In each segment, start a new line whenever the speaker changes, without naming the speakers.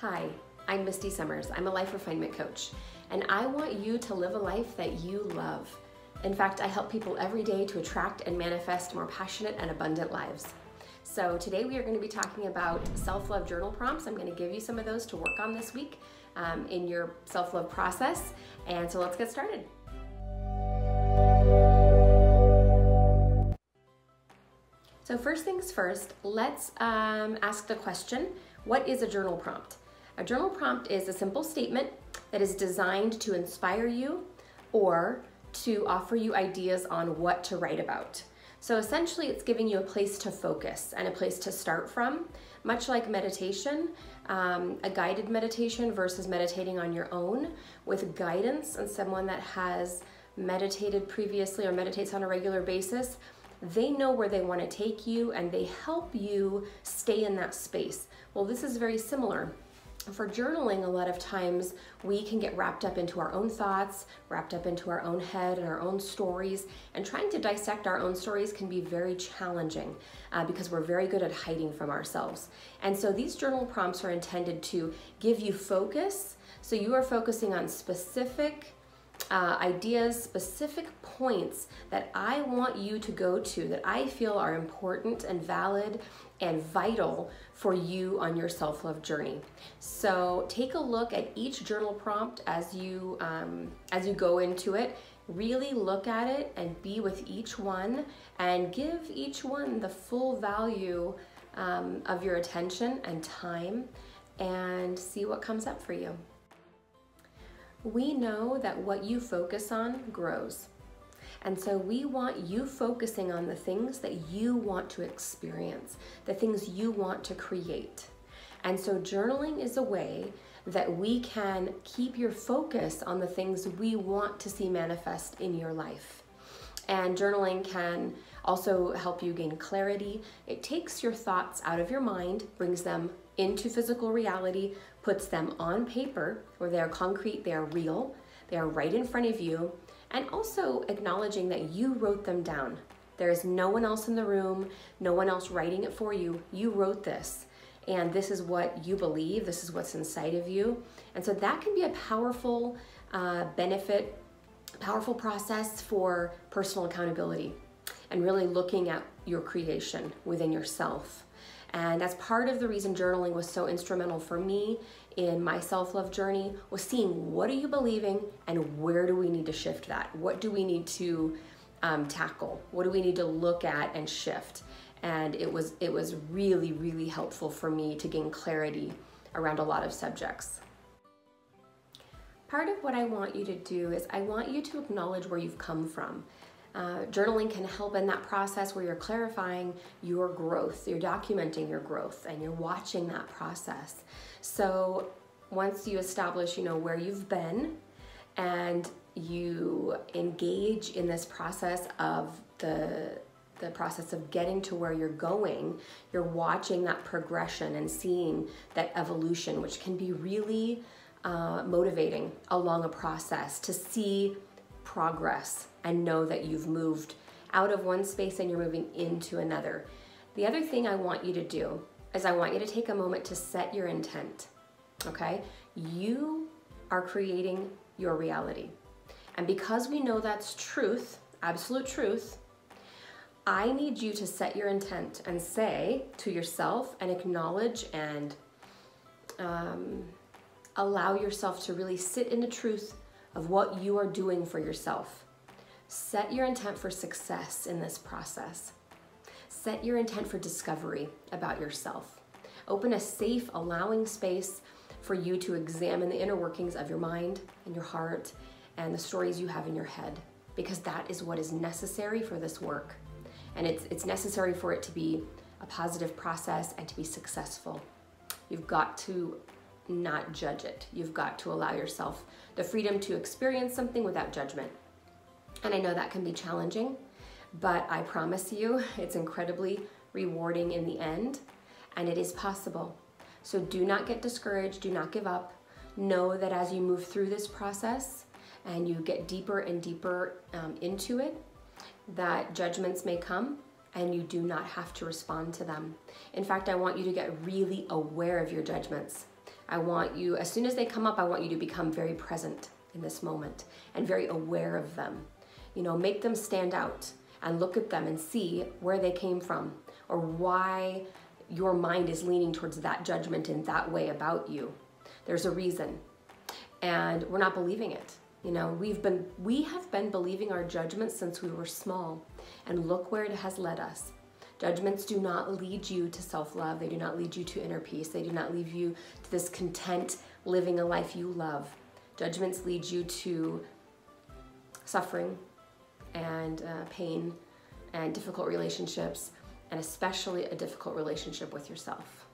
Hi, I'm Misty Summers. I'm a life refinement coach, and I want you to live a life that you love. In fact, I help people every day to attract and manifest more passionate and abundant lives. So today we are going to be talking about self-love journal prompts. I'm going to give you some of those to work on this week in your self-love process. And so let's get started. So first things first, let's ask the question, what is a journal prompt? A journal prompt is a simple statement that is designed to inspire you or to offer you ideas on what to write about. So essentially it's giving you a place to focus and a place to start from, much like meditation, a guided meditation versus meditating on your own with guidance and someone that has meditated previously or meditates on a regular basis. They know where they want to take you and they help you stay in that space. Well, this is very similar. For journaling, a lot of times we can get wrapped up into our own thoughts, wrapped up into our own head and our own stories, and trying to dissect our own stories can be very challenging because we're very good at hiding from ourselves. And so these journal prompts are intended to give you focus, so you are focusing on specific ideas, specific points that I want you to go to, that I feel are important and valid and vital for you on your self-love journey. So take a look at each journal prompt as you go into it. Really look at it and be with each one and give each one the full value of your attention and time and see what comes up for you. We know that what you focus on grows. And so we want you focusing on the things that you want to experience, the things you want to create. And so journaling is a way that we can keep your focus on the things we want to see manifest in your life. And journaling can also help you gain clarity. It takes your thoughts out of your mind, brings them into physical reality, puts them on paper where they are concrete, they are real, they are right in front of you, and also acknowledging that you wrote them down. There is no one else in the room, no one else writing it for you. You wrote this, and this is what you believe, this is what's inside of you. And so that can be a powerful powerful process for personal accountability and really looking at your creation within yourself. And that's part of the reason journaling was so instrumental for me in my self-love journey, was seeing what are you believing and where do we need to shift that? What do we need to tackle? What do we need to look at and shift? And it was really, really helpful for me to gain clarity around a lot of subjects. Part of what I want you to do is I want you to acknowledge where you've come from. Journaling can help in that process where you're clarifying your growth, you're documenting your growth, and you're watching that process. So once you establish, where you've been, and you engage in this process of the process of getting to where you're going, you're watching that progression and seeing that evolution, which can be really motivating along a process to see progress and know that you've moved out of one space and you're moving into another. The other thing I want you to do is I want you to take a moment to set your intent, okay? You are creating your reality. And because we know that's truth, absolute truth, I need you to set your intent and say to yourself and acknowledge and allow yourself to really sit in the truth of what you are doing for yourself. Set your intent for success in this process. Set your intent for discovery about yourself. Open a safe, allowing space for you to examine the inner workings of your mind and your heart and the stories you have in your head, because that is what is necessary for this work. And it's necessary for it to be a positive process and to be successful. You've got to not judge it. You've got to allow yourself the freedom to experience something without judgment. And I know that can be challenging, but I promise you it's incredibly rewarding in the end, and it is possible. So do not get discouraged, do not give up. Know that as you move through this process and you get deeper and deeper into it, that judgments may come and you do not have to respond to them. In fact, I want you to get really aware of your judgments. I want you, as soon as they come up, I want you to become very present in this moment and very aware of them. You know, make them stand out and look at them and see where they came from or why your mind is leaning towards that judgment in that way about you. There's a reason, and we're not believing it. You know, we have been believing our judgments since we were small, and look where it has led us. Judgments do not lead you to self-love. They do not lead you to inner peace. They do not lead you to this content living a life you love. Judgments lead you to suffering and pain and difficult relationships, and especially a difficult relationship with yourself.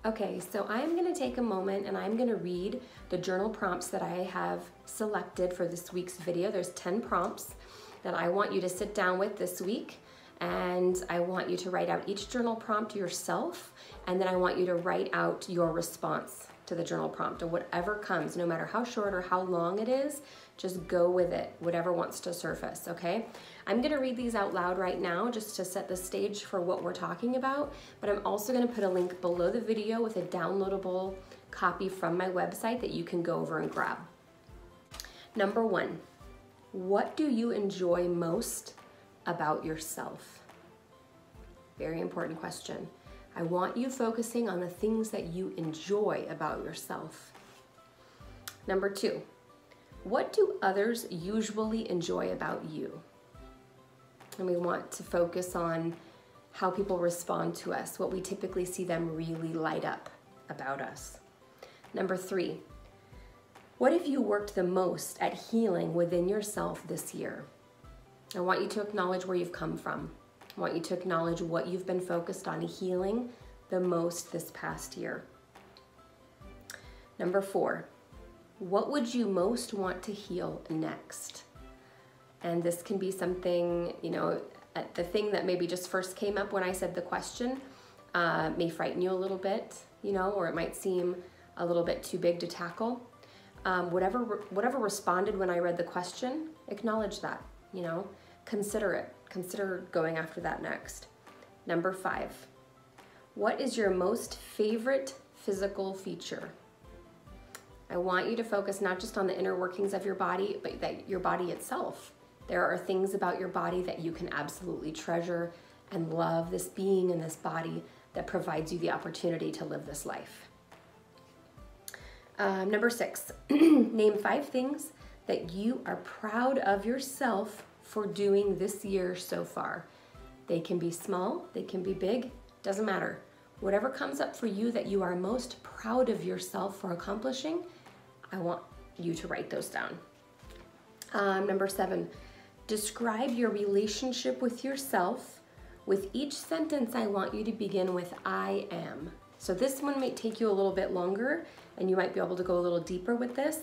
Okay, so I'm going to take a moment and I'm going to read the journal prompts that I have selected for this week's video. There's 10 prompts that I want you to sit down with this week, and I want you to write out each journal prompt yourself, and then I want you to write out your response to the journal prompt, or whatever comes, no matter how short or how long it is, just go with it, whatever wants to surface, okay? I'm gonna read these out loud right now just to set the stage for what we're talking about, but I'm also gonna put a link below the video with a downloadable copy from my website that you can go over and grab. Number 1, what do you enjoy most about yourself? Very important question. I want you focusing on the things that you enjoy about yourself. Number 2, what do others usually enjoy about you? And we want to focus on how people respond to us, what we typically see them really light up about us. Number 3, what have you worked the most at healing within yourself this year? I want you to acknowledge where you've come from. I want you to acknowledge what you've been focused on healing the most this past year. Number 4, what would you most want to heal next? And this can be something, you know, the thing that maybe just first came up when I said the question may frighten you a little bit, you know, or it might seem a little bit too big to tackle. Whatever responded when I read the question, acknowledge that, you know, consider it. Consider going after that next. Number 5, what is your most favorite physical feature? I want you to focus not just on the inner workings of your body, but that your body itself. There are things about your body that you can absolutely treasure and love, this being in this body that provides you the opportunity to live this life. Number 6, name 5 things that you are proud of yourself for doing this year so far. They can be small, they can be big, doesn't matter. Whatever comes up for you that you are most proud of yourself for accomplishing, I want you to write those down. Number 7, describe your relationship with yourself. With each sentence, I want you to begin with I am. So this one might take you a little bit longer, and you might be able to go a little deeper with this.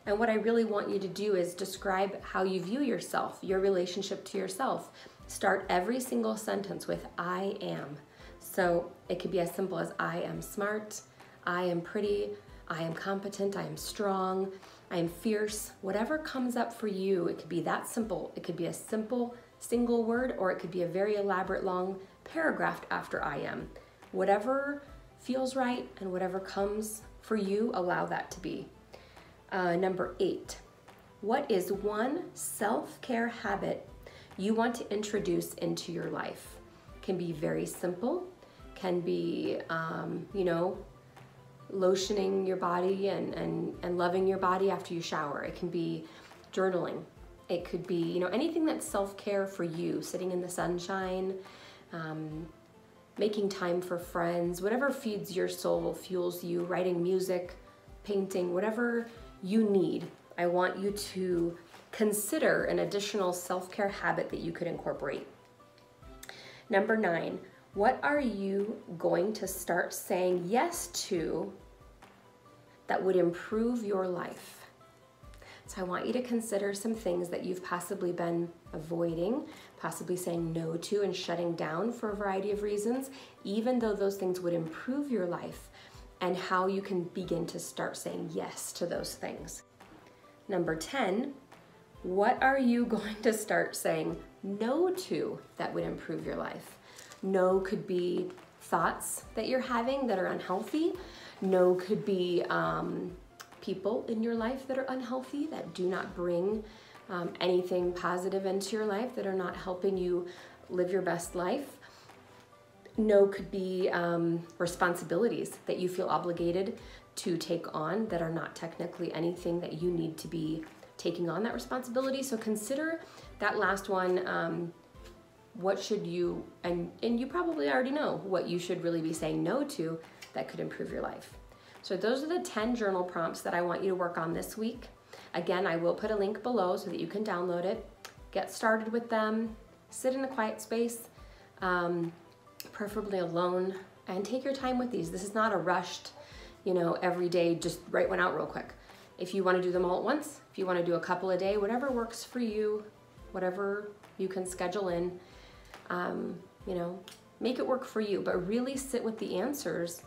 And what I really want you to do is describe how you view yourself, your relationship to yourself. Start every single sentence with I am. So it could be as simple as I am smart, I am pretty, I am competent, I am strong, I am fierce. Whatever comes up for you, it could be that simple. It could be a simple single word, or it could be a very elaborate long paragraph after I am. Whatever feels right and whatever comes for you, allow that to be. Number 8, what is one self-care habit you want to introduce into your life? Can be very simple, can be, you know, lotioning your body and loving your body after you shower. It can be journaling. It could be, you know, anything that's self-care for you, sitting in the sunshine, making time for friends, whatever feeds your soul, fuels you, writing music, painting, whatever you need. I want you to consider an additional self-care habit that you could incorporate. Number 9, what are you going to start saying yes to that would improve your life? So I want you to consider some things that you've possibly been avoiding, possibly saying no to and shutting down for a variety of reasons, even though those things would improve your life, and how you can begin to start saying yes to those things. Number 10, what are you going to start saying no to that would improve your life? No could be thoughts that you're having that are unhealthy. No could be people in your life that are unhealthy, that do not bring anything positive into your life, that are not helping you live your best life. No could be responsibilities that you feel obligated to take on that are not technically anything that you need to be taking on that responsibility. So consider that last one. What should you, and you probably already know what you should really be saying no to that could improve your life. So those are the 10 journal prompts that I want you to work on this week. Again, I will put a link below so that you can download it, get started with them, sit in a quiet space, preferably alone, and take your time with these. This is not a rushed, every day, just write one out real quick. If you want to do them all at once, if you want to do a couple a day, whatever works for you, whatever you can schedule in, make it work for you, but really sit with the answers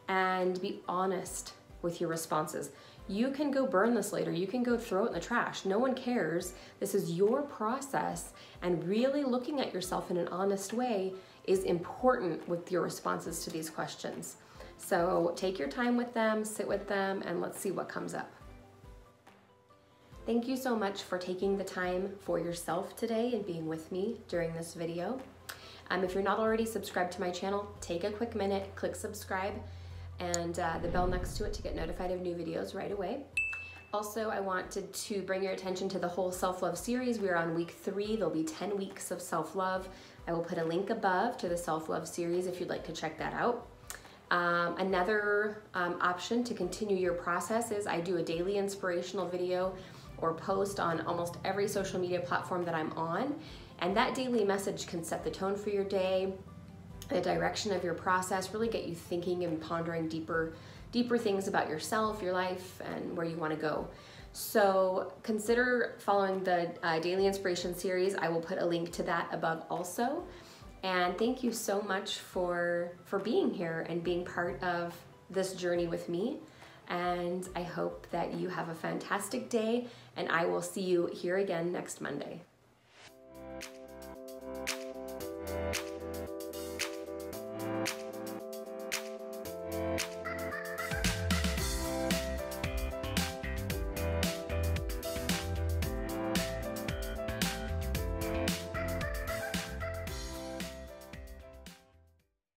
and be honest with your responses. You can go burn this later. You can go throw it in the trash. No one cares. This is your process, and really looking at yourself in an honest way is important with your responses to these questions. So take your time with them, sit with them, and let's see what comes up. Thank you so much for taking the time for yourself today and being with me during this video. If you're not already subscribed to my channel, take a quick minute, click subscribe, and the bell next to it to get notified of new videos right away. Also, I wanted to bring your attention to the whole self-love series. We are on week 3. There'll be 10 weeks of self-love. I will put a link above to the self-love series if you'd like to check that out. Another option to continue your process is I do a daily inspirational video or post on almost every social media platform that I'm on. And that daily message can set the tone for your day, the direction of your process, really get you thinking and pondering deeper things about yourself, your life, and where you want to go. So consider following the Daily Inspiration series. I will put a link to that above also. And thank you so much for being here and being part of this journey with me. And I hope that you have a fantastic day, and I will see you here again next Monday.